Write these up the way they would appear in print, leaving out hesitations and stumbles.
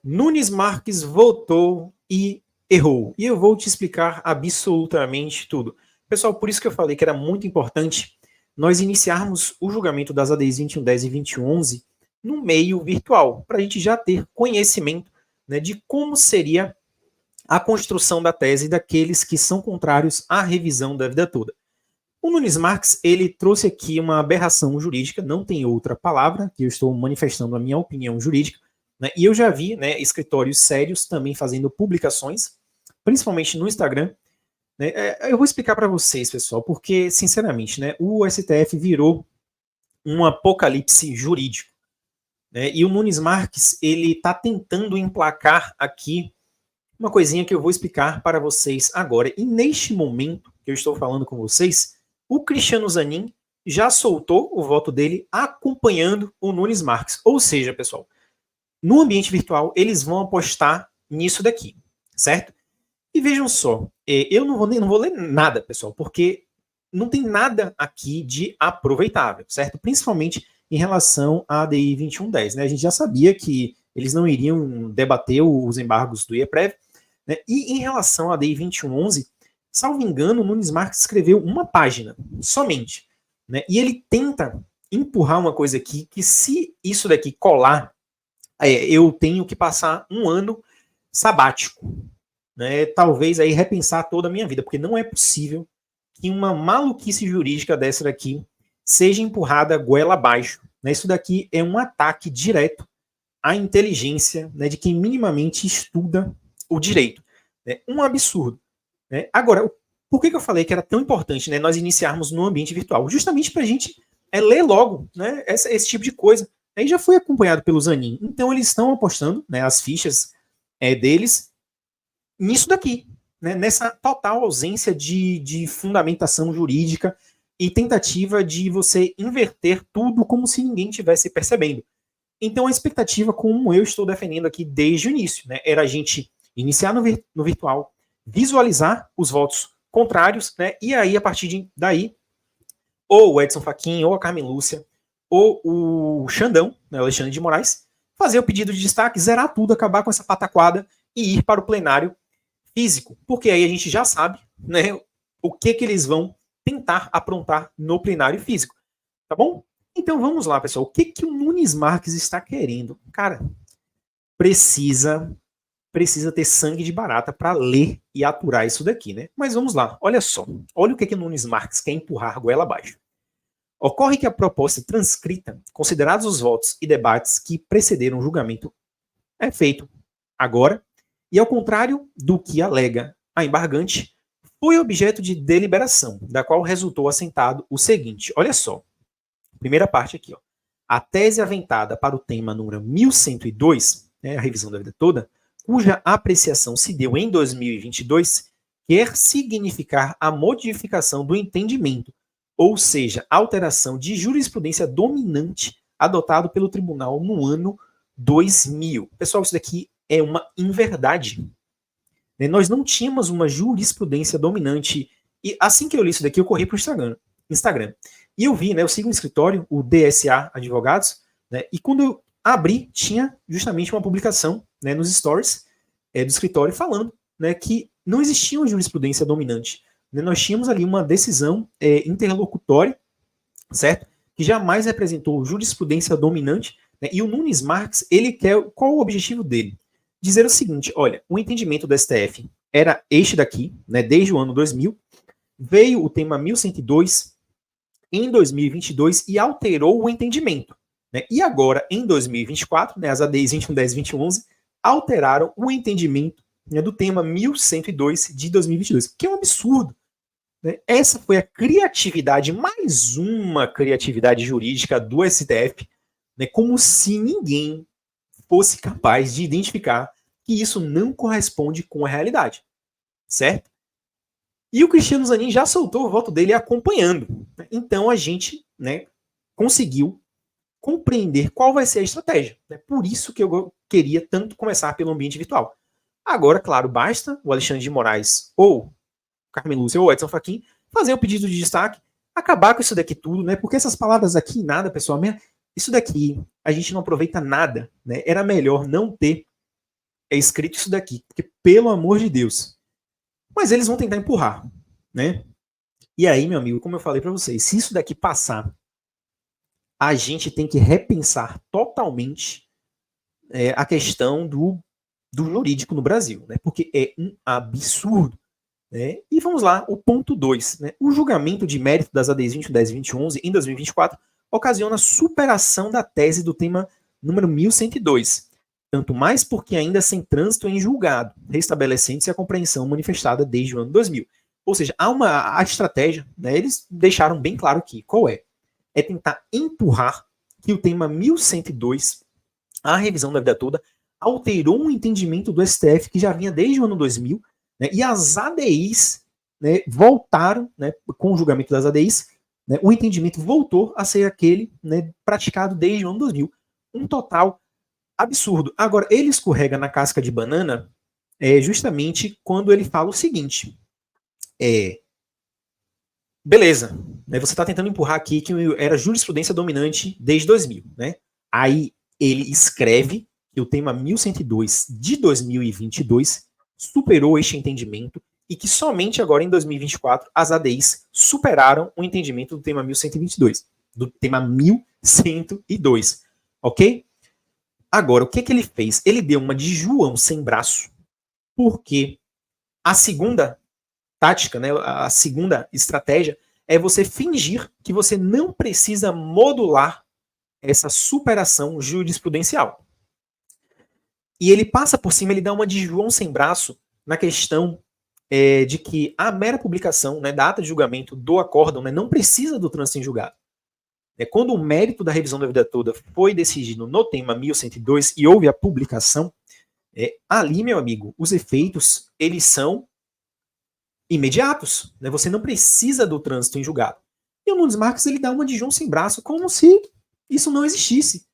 Nunes Marques votou e errou. E eu vou te explicar absolutamente tudo. Pessoal, por isso que eu falei que era muito importante nós iniciarmos o julgamento das ADIs 2110 e 2111 no meio virtual, para a gente já ter conhecimento, né, de como seria a construção da tese daqueles que são contrários à revisão da vida toda. O Nunes Marques, ele trouxe aqui uma aberração jurídica, não tem outra palavra, que eu estou manifestando a minha opinião jurídica, né, e eu já vi, né, escritórios sérios também fazendo publicações, principalmente no Instagram, né. Eu vou explicar para vocês, pessoal, porque, sinceramente, né, o STF virou um apocalipse jurídico, né, e o Nunes Marques, ele está tentando emplacar aqui uma coisinha que eu vou explicar para vocês agora. E neste momento que eu estou falando com vocês, o Cristiano Zanin já soltou o voto dele acompanhando o Nunes Marques. Ou seja, pessoal, no ambiente virtual, eles vão apostar nisso daqui, certo? E vejam só, eu não vou ler nada, pessoal, porque não tem nada aqui de aproveitável, certo? Principalmente em relação à ADI 2110, né? A gente já sabia que eles não iriam debater os embargos do IEPREV, né? E em relação à ADI 2111, salvo engano, o Nunes Marques escreveu uma página somente, né? E ele tenta empurrar uma coisa aqui que, se isso daqui colar, eu tenho que passar um ano sabático, né? Talvez aí repensar toda a minha vida, porque não é possível que uma maluquice jurídica dessa daqui seja empurrada goela abaixo, né? Isso daqui é um ataque direto à inteligência, né, de quem minimamente estuda o direito. Né? Um absurdo. Né? Agora, por que eu falei que era tão importante, né, nós iniciarmos no ambiente virtual? Justamente para a gente ler logo, né, esse tipo de coisa. Aí já foi acompanhado pelo Zanin. Então eles estão apostando, né, as fichas deles nisso daqui, né, nessa total ausência de fundamentação jurídica e tentativa de você inverter tudo como se ninguém estivesse percebendo. Então a expectativa, como eu estou defendendo aqui desde o início, né, era a gente iniciar no virtual, visualizar os votos contrários, né, e aí a partir daí, ou o Edson Fachin, ou a Carmen Lúcia, ou o Xandão, né, Alexandre de Moraes, fazer o pedido de destaque, zerar tudo, acabar com essa pataquada e ir para o plenário físico, porque aí a gente já sabe, né, o que eles vão tentar aprontar no plenário físico, tá bom? Então vamos lá, pessoal. O que o Nunes Marques está querendo? Cara, precisa ter sangue de barata para ler e aturar isso daqui, né? Mas vamos lá, olha só. Olha o que o Nunes Marques quer empurrar goela abaixo. Ocorre que a proposta transcrita, considerados os votos e debates que precederam o julgamento, é feito agora, e ao contrário do que alega a embargante, foi objeto de deliberação, da qual resultou assentado o seguinte, olha só, primeira parte aqui, ó. A tese aventada para o tema número 1102, né, a revisão da vida toda, cuja apreciação se deu em 2022, quer significar a modificação do entendimento, ou seja, alteração de jurisprudência dominante adotado pelo tribunal no ano 2000. Pessoal, isso daqui é uma inverdade. Nós não tínhamos uma jurisprudência dominante. E assim que eu li isso daqui, eu corri para o Instagram. E eu vi, né, eu sigo um escritório, o DSA Advogados, né, e quando eu abri, tinha justamente uma publicação, né, nos stories do escritório falando, né, que não existia uma jurisprudência dominante. Né, nós tínhamos ali uma decisão interlocutória, certo? Que jamais representou jurisprudência dominante, né, e o Nunes Marques, ele quer, qual o objetivo dele? Dizer o seguinte, olha, o entendimento do STF era este daqui, né, desde o ano 2000, veio o tema 1102 em 2022 e alterou o entendimento. Né? E agora, em 2024, né, as ADIs 2110 e 2111 alteraram o entendimento, né, do tema 1102 de 2022, que é um absurdo. Né? Essa foi a criatividade, mais uma criatividade jurídica do STF, né, como se ninguém fosse capaz de identificar que isso não corresponde com a realidade, certo? E o Cristiano Zanin já soltou o voto dele acompanhando. Então a gente, né, conseguiu compreender qual vai ser a estratégia. Né? Por isso que eu queria tanto começar pelo ambiente virtual. Agora, claro, basta o Alexandre de Moraes ou Carmen Lúcia ou Edson Fachin fazer o pedido de destaque, acabar com isso daqui tudo, né? Porque essas palavras aqui, nada, pessoal, isso daqui a gente não aproveita nada, né? Era melhor não ter é escrito isso daqui, porque pelo amor de Deus. Mas eles vão tentar empurrar, né? E aí, meu amigo, como eu falei para vocês, se isso daqui passar, a gente tem que repensar totalmente a questão do jurídico no Brasil, né? Porque é um absurdo. Né? E vamos lá, o ponto 2. Né? O julgamento de mérito das ADIs 2110 e 2011 em 2024 ocasiona superação da tese do tema número 1102, tanto mais porque ainda sem trânsito em julgado, restabelecendo-se a compreensão manifestada desde o ano 2000. Ou seja, a estratégia, né, eles deixaram bem claro aqui, qual é? É tentar empurrar que o tema 1102, a revisão da vida toda, alterou um entendimento do STF que já vinha desde o ano 2000, né, e as ADIs, né, voltaram, né, com o julgamento das ADIs, né, o entendimento voltou a ser aquele, né, praticado desde o ano 2000. Um total absurdo. Agora, ele escorrega na casca de banana justamente quando ele fala o seguinte: beleza, né, você está tentando empurrar aqui que era jurisprudência dominante desde 2000. Né? Aí ele escreve que o tema 1102 de 2022 superou este entendimento e que somente agora em 2024 as ADIs superaram o entendimento do tema 1122, do tema 1102, ok? Agora, o que ele fez? Ele deu uma de João sem braço, porque a segunda tática, né, a segunda estratégia é você fingir que você não precisa modular essa superação jurisprudencial. E ele passa por cima, ele dá uma de João sem braço na questão de que a mera publicação, né, da ata de julgamento do acórdão, né, não precisa do trânsito em julgado. Quando o mérito da revisão da vida toda foi decidido no tema 1102 e houve a publicação, ali, meu amigo, os efeitos, eles são imediatos. Né? Você não precisa do trânsito em julgado. E o Nunes Marques, ele dá uma de João sem braço, como se isso não existisse.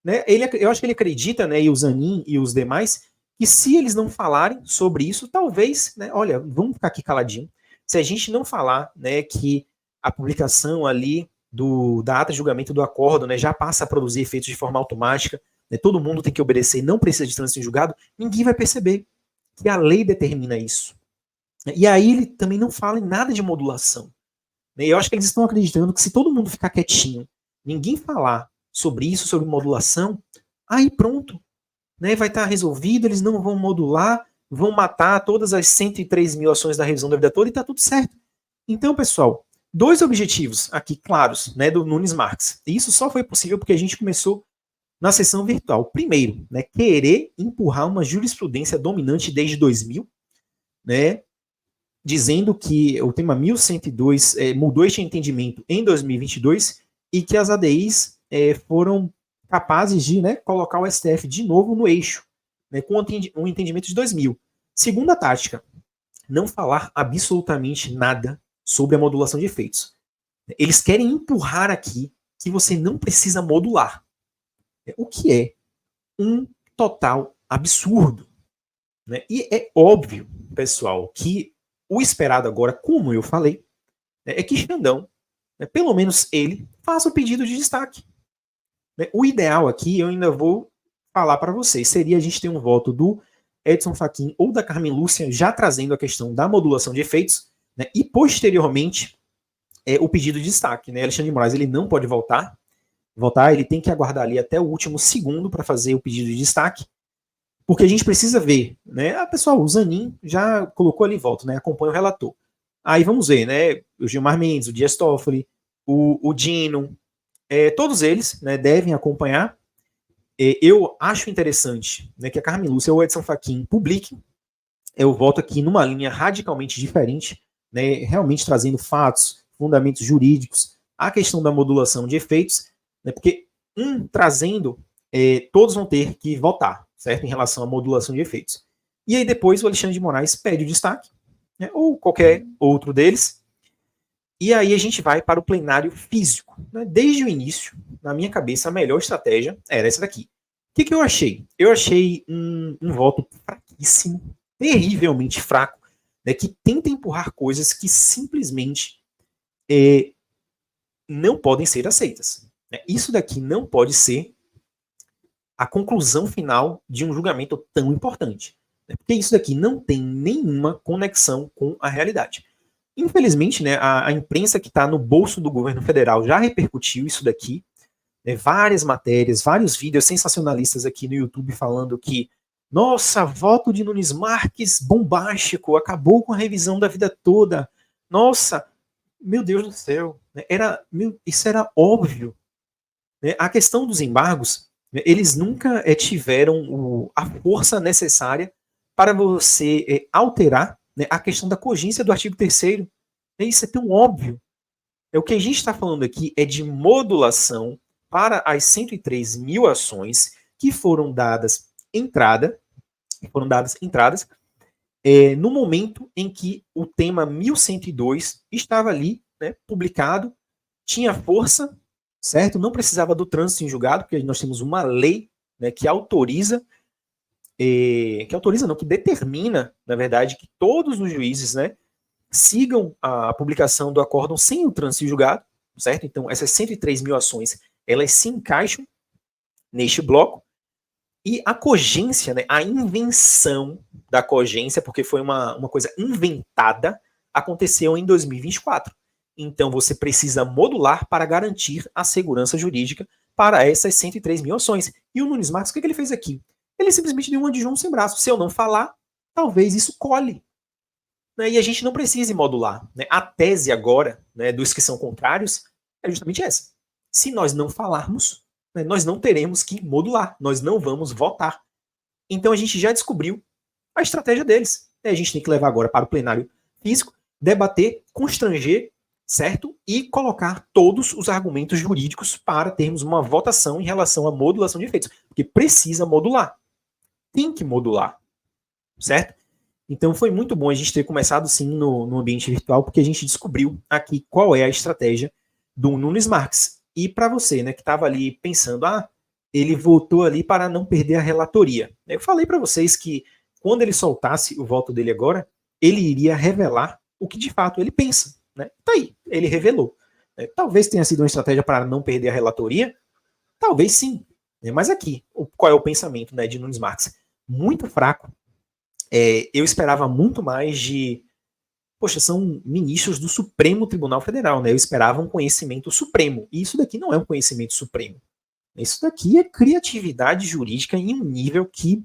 Né? Eu acho que ele acredita, né, e o Zanin e os demais, que se eles não falarem sobre isso, talvez, né, olha, vamos ficar aqui caladinho. Se a gente não falar, né, que a publicação ali da ata de julgamento do acórdão, né, já passa a produzir efeitos de forma automática, né, todo mundo tem que obedecer, não precisa de trânsito em julgado, ninguém vai perceber que a lei determina isso. E aí ele também não fala em nada de modulação. Né? Eu acho que eles estão acreditando que se todo mundo ficar quietinho, ninguém falar sobre isso, sobre modulação, aí pronto, né, vai estar resolvido, eles não vão modular, vão matar todas as 103 mil ações da revisão da vida toda e está tudo certo. Então, pessoal, dois objetivos aqui claros, né, do Nunes Marques. E isso só foi possível porque a gente começou na sessão virtual. Primeiro, né, querer empurrar uma jurisprudência dominante desde 2000, né, dizendo que o tema 1102 mudou este entendimento em 2022 e que as ADIs foram capazes de, né, colocar o STF de novo no eixo, né, com um entendimento de 2000. Segunda tática, não falar absolutamente nada sobre a modulação de efeitos. Eles querem empurrar aqui que você não precisa modular, o que é um total absurdo. Né? E é óbvio, pessoal, que o esperado agora, como eu falei, é que Xandão, né, pelo menos ele, faça o pedido de destaque. O ideal aqui, eu ainda vou falar para vocês, seria a gente ter um voto do Edson Fachin ou da Carmen Lúcia já trazendo a questão da modulação de efeitos, né, e posteriormente o pedido de destaque. Né? Alexandre de Moraes ele não pode votar, ele tem que aguardar ali até o último segundo para fazer o pedido de destaque, porque a gente precisa ver, né? Pessoal, o Zanin já colocou ali voto, né? Acompanha o relator. Aí vamos ver, né? O Gilmar Mendes, o Dias Toffoli, o Dino, todos eles, né, devem acompanhar. Eu acho interessante, né, que a Carmen Lúcia ou o Edson Fachin publiquem. Eu voto aqui numa linha radicalmente diferente, né, realmente trazendo fatos, fundamentos jurídicos, a questão da modulação de efeitos, né, porque trazendo, todos vão ter que votar, certo? Em relação à modulação de efeitos. E aí depois o Alexandre de Moraes pede o destaque, né, ou qualquer outro deles, e aí a gente vai para o plenário físico. Né? Desde o início, na minha cabeça, a melhor estratégia era essa daqui. O que eu achei? Eu achei um voto fraquíssimo, terrivelmente fraco, né, que tenta empurrar coisas que simplesmente não podem ser aceitas. Né? Isso daqui não pode ser a conclusão final de um julgamento tão importante. Né? Porque isso daqui não tem nenhuma conexão com a realidade. Infelizmente, né, a imprensa que está no bolso do governo federal já repercutiu isso daqui, né, várias matérias, vários vídeos sensacionalistas aqui no YouTube falando que, nossa, voto de Nunes Marques bombástico, acabou com a revisão da vida toda. Nossa, meu Deus do céu, né, isso era óbvio. Né? A questão dos embargos, né, eles nunca tiveram a força necessária para você alterar, né, a questão da cogência do artigo 3º. Isso é tão óbvio. O que a gente está falando aqui é de modulação para as 103 mil ações que foram dadas entradas no momento em que o tema 1102 estava ali, né, publicado, tinha força, certo? Não precisava do trânsito em julgado, porque nós temos uma lei, né, que determina, na verdade, que todos os juízes, né, sigam a publicação do acórdão sem o trânsito em julgado, certo? Então, essas 103 mil ações, elas se encaixam neste bloco, e a cogência, né, a invenção da cogência, porque foi uma coisa inventada, aconteceu em 2024. Então, você precisa modular para garantir a segurança jurídica para essas 103 mil ações. E o Nunes Marques, o que ele fez aqui? Ele simplesmente deu uma de João sem braço. Se eu não falar, talvez isso cole. Né? E a gente não precisa modular. Né? A tese agora, né, dos que são contrários é justamente essa. Se nós não falarmos, né, nós não teremos que modular. Nós não vamos votar. Então a gente já descobriu a estratégia deles. A gente tem que levar agora para o plenário físico, debater, constranger, certo? E colocar todos os argumentos jurídicos para termos uma votação em relação à modulação de efeitos. Porque precisa modular. Tem que modular. Certo? Então foi muito bom a gente ter começado sim no ambiente virtual, porque a gente descobriu aqui qual é a estratégia do Nunes Marques. E para você, né, que estava ali pensando, ele votou ali para não perder a relatoria. Eu falei para vocês que quando ele soltasse o voto dele agora, ele iria revelar o que de fato ele pensa. Né? Tá aí, ele revelou. Talvez tenha sido uma estratégia para não perder a relatoria, talvez sim. Mas aqui, qual é o pensamento, né, de Nunes Marques? Muito fraco. Eu esperava muito mais de... Poxa, são ministros do Supremo Tribunal Federal, né? Eu esperava um conhecimento supremo. E isso daqui não é um conhecimento supremo. Isso daqui é criatividade jurídica em um nível que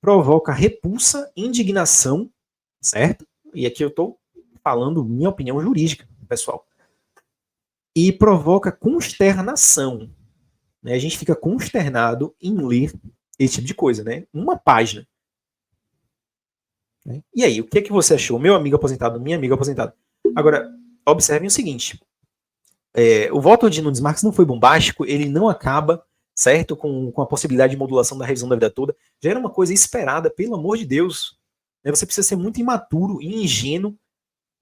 provoca repulsa, indignação, certo? E aqui eu estou falando minha opinião jurídica, pessoal. E provoca consternação. Né? A gente fica consternado em ler esse tipo de coisa, né? Uma página. E aí, o que é que você achou? Meu amigo aposentado, minha amiga aposentada. Agora, observem o seguinte. O voto de Nunes Marques não foi bombástico, ele não acaba, certo, com a possibilidade de modulação da revisão da vida toda. Já era uma coisa esperada, pelo amor de Deus. Né? Você precisa ser muito imaturo e ingênuo,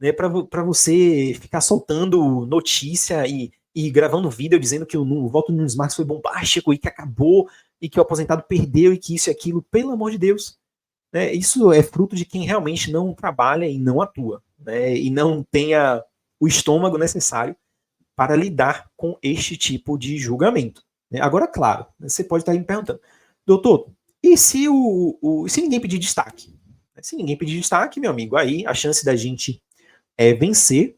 né, para você ficar soltando notícia e gravando vídeo dizendo que o voto de Nunes Marques foi bombástico e que acabou, e que o aposentado perdeu, e que isso e aquilo. Pelo amor de Deus. Né, isso é fruto de quem realmente não trabalha e não atua, né, e não tenha o estômago necessário para lidar com este tipo de julgamento. Né. Agora, claro, você pode estar me perguntando, doutor, e se, se ninguém pedir destaque? Se ninguém pedir destaque, meu amigo, aí a chance da gente vencer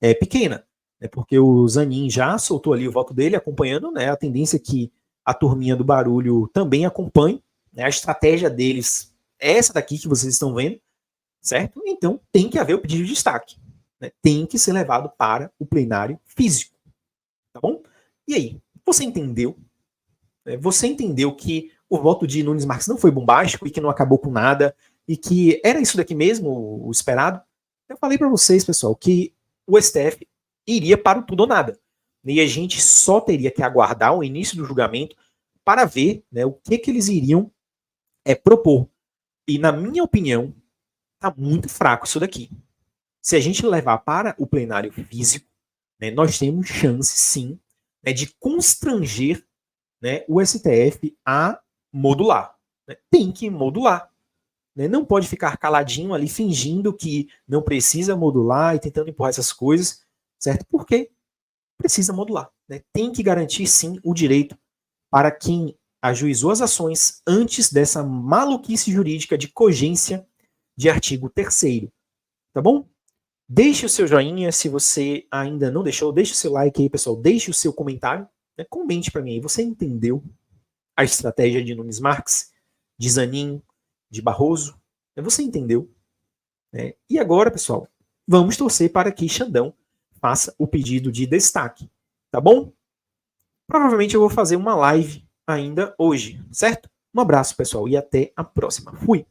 é pequena, né, porque o Zanin já soltou ali o voto dele, acompanhando, né, a tendência é que a turminha do barulho também acompanhe, né, a estratégia deles é essa daqui que vocês estão vendo, certo? Então tem que haver o pedido de destaque. Né? Tem que ser levado para o plenário físico. Tá bom? E aí, você entendeu? Você entendeu que o voto de Nunes Marques não foi bombástico e que não acabou com nada e que era isso daqui mesmo, o esperado? Eu falei para vocês, pessoal, que o STF iria para o tudo ou nada. E a gente só teria que aguardar o início do julgamento para ver, né, o que eles iriam propor. E, na minha opinião, está muito fraco isso daqui. Se a gente levar para o plenário físico, né, nós temos chance, sim, né, de constranger, né, o STF a modular. Né? Tem que modular. Né? Não pode ficar caladinho ali, fingindo que não precisa modular e tentando empurrar essas coisas, certo? Porque precisa modular. Né? Tem que garantir, sim, o direito para quem ajuizou as ações antes dessa maluquice jurídica de cogência de artigo 3º. Tá bom? Deixe o seu joinha, se você ainda não deixou, deixe o seu like aí, pessoal, deixe o seu comentário, né? Comente para mim aí, você entendeu a estratégia de Nunes Marques, de Zanin, de Barroso? Você entendeu? Né? E agora, pessoal, vamos torcer para que Xandão faça o pedido de destaque, tá bom? Provavelmente eu vou fazer uma live ainda hoje, certo? Um abraço, pessoal, e até a próxima. Fui!